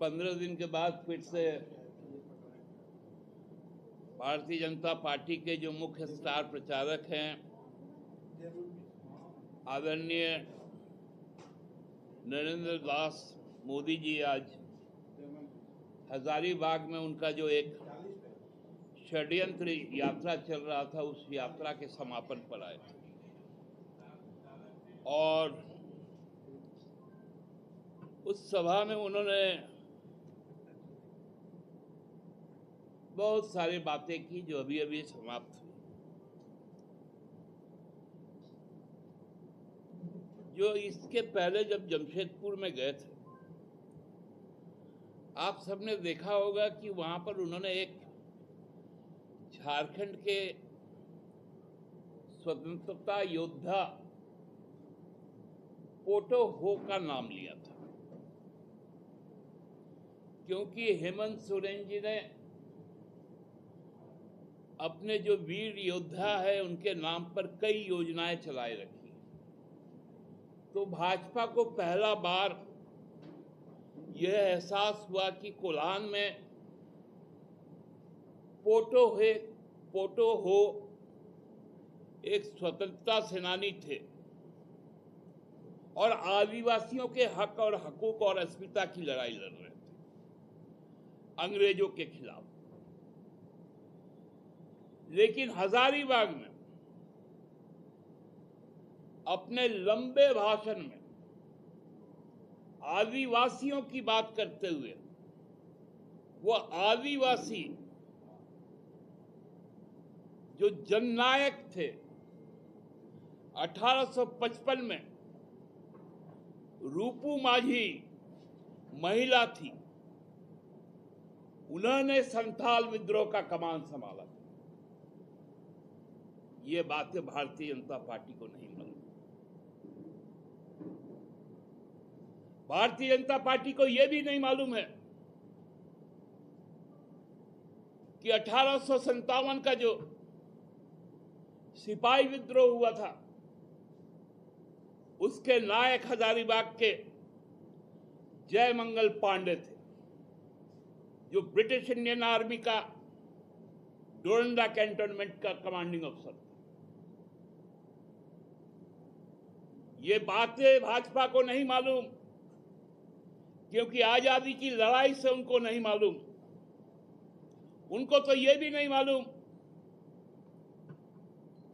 15 दिन के बाद फिर से भारतीय जनता पार्टी के जो मुख्य स्टार प्रचारक हैं आदरणीय नरेंद्र दास मोदी जी आज हजारीबाग में उनका जो एक षड्यंत्र यात्रा चल रहा था उस यात्रा के समापन पर आए थे और उस सभा में उन्होंने बहुत सारी बातें की जो अभी अभी समाप्त हुई। जो इसके पहले जब जमशेदपुर में गए थे आप सबने देखा होगा कि वहां पर उन्होंने एक झारखंड के स्वतंत्रता योद्धा पोटो हो का नाम लिया था, क्योंकि हेमंत सोरेन जी ने अपने जो वीर योद्धा है उनके नाम पर कई योजनाएं चलाए रखी। तो भाजपा को पहला बार यह एहसास हुआ कि कोल्हान में पोटो हो एक स्वतंत्रता सेनानी थे और आदिवासियों के हक और हकूक और अस्मिता की लड़ाई लड़ रहे थे अंग्रेजों के खिलाफ। लेकिन हजारीबाग में अपने लंबे भाषण में आदिवासियों की बात करते हुए वो आदिवासी जो जननायक थे 1855 में रूपू माझी महिला थी, उन्होंने संथाल विद्रोह का कमान संभाला। ये बातें भारतीय जनता पार्टी को नहीं मालूम। भारतीय जनता पार्टी को यह भी नहीं मालूम है कि 1857 का जो सिपाही विद्रोह हुआ था उसके नायक हजारीबाग के जयमंगल पांडे थे, जो ब्रिटिश इंडियन आर्मी का डोरंडा कैंटोनमेंट का कमांडिंग अफसर था। ये बातें भाजपा को नहीं मालूम, क्योंकि आजादी की लड़ाई से उनको नहीं मालूम। उनको तो ये भी नहीं मालूम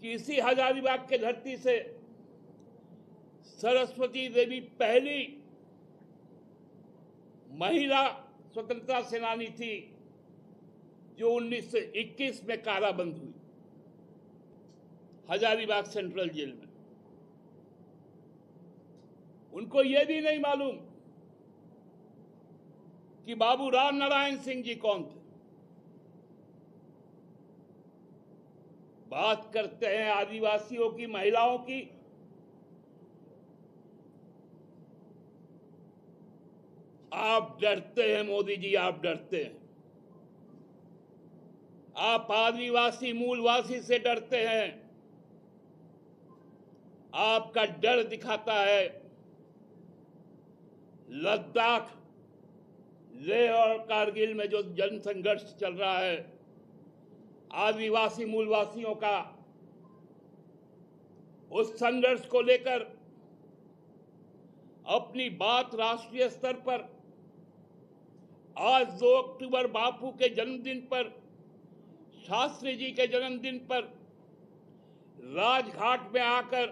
कि इसी हजारीबाग के धरती से सरस्वती देवी पहली महिला स्वतंत्रता सेनानी थी जो 1921 में काराबंद हुई हजारीबाग सेंट्रल जेल में। उनको यह भी नहीं मालूम कि बाबू राम नारायण सिंह जी कौन थे। बात करते हैं आदिवासियों की, महिलाओं की, आप डरते हैं मोदी जी, आप डरते हैं। आप आदिवासी मूलवासी से डरते हैं। आपका डर दिखाता है लद्दाख, लेह और कारगिल में जो जन संघर्ष चल रहा है आदिवासी मूलवासियों का, उस संघर्ष को लेकर अपनी बात राष्ट्रीय स्तर पर आज 2 अक्टूबर बापू के जन्मदिन पर, शास्त्री जी के जन्मदिन पर राजघाट में आकर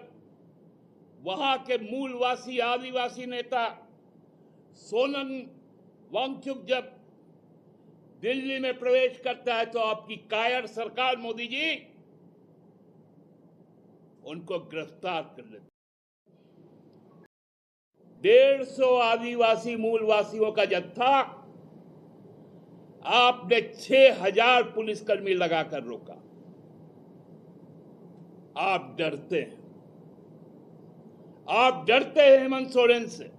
वहां के मूलवासी आदिवासी नेता सोनम वांगचुक जब दिल्ली में प्रवेश करता है तो आपकी कायर सरकार मोदी जी उनको गिरफ्तार कर लेती। 150 आदिवासी मूलवासियों का जत्था आपने 6000 पुलिसकर्मी लगाकर रोका। आप डरते हैं, आप डरते हैं हेमंत सोरेन से,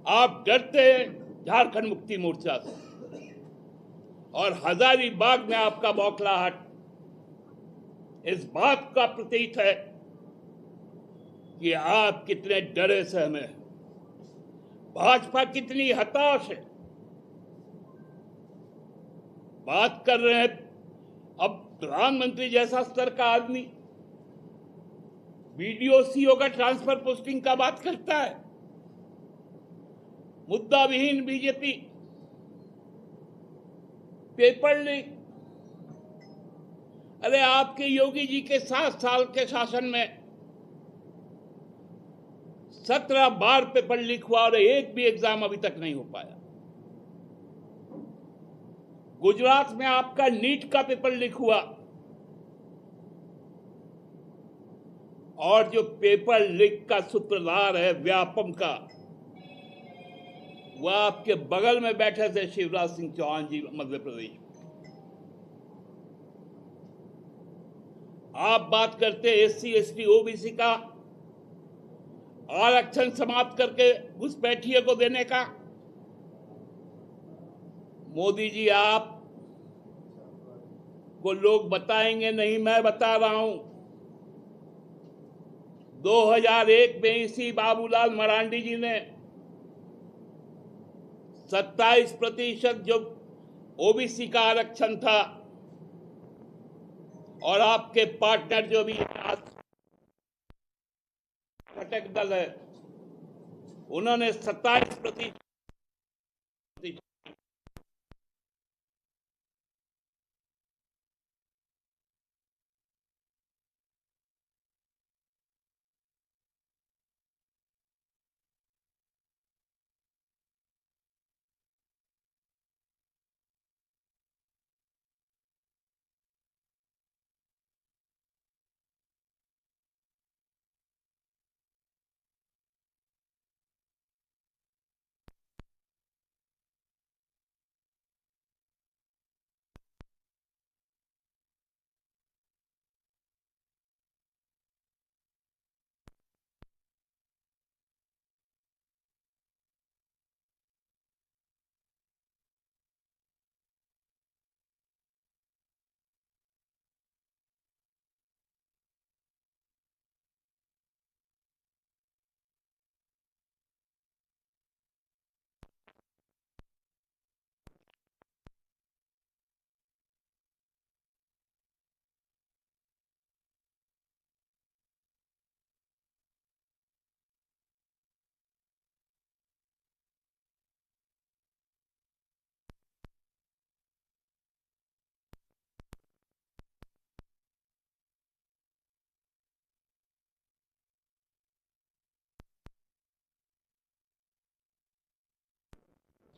आप डरते हैं झारखंड मुक्ति मोर्चा से, और हजारीबाग में आपका बौखलाहट इस बात का प्रतीक है कि आप कितने डरे सहमे हैं। भाजपा कितनी हताश है। बात कर रहे हैं अब प्रधानमंत्री जैसा स्तर का आदमी बीडीओ सीओ का ट्रांसफर पोस्टिंग का बात करता है। मुद्दा विहीन बीजेपी, पेपर लीक। अरे आपके योगी जी के 7 साल के शासन में 17 बार पेपर लीक हुआ और एक भी एग्जाम अभी तक नहीं हो पाया। गुजरात में आपका नीट का पेपर लीक हुआ और जो पेपर लीक का सूत्रधार है व्यापम का, वह आपके बगल में बैठे थे शिवराज सिंह चौहान जी मध्य प्रदेश में। आप बात करते एससी एसटी ओबीसी का आरक्षण समाप्त करके घुसपैठियों को देने का। मोदी जी आप को लोग बताएंगे नहीं, मैं बता रहा हूं। 2001 में इसी बाबूलाल मरांडी जी ने 27% जो ओबीसी का आरक्षण था और आपके पार्टनर जो भी घटक दल है उन्होंने 27%।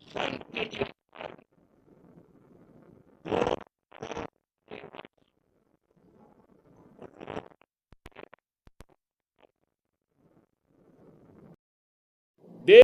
शांति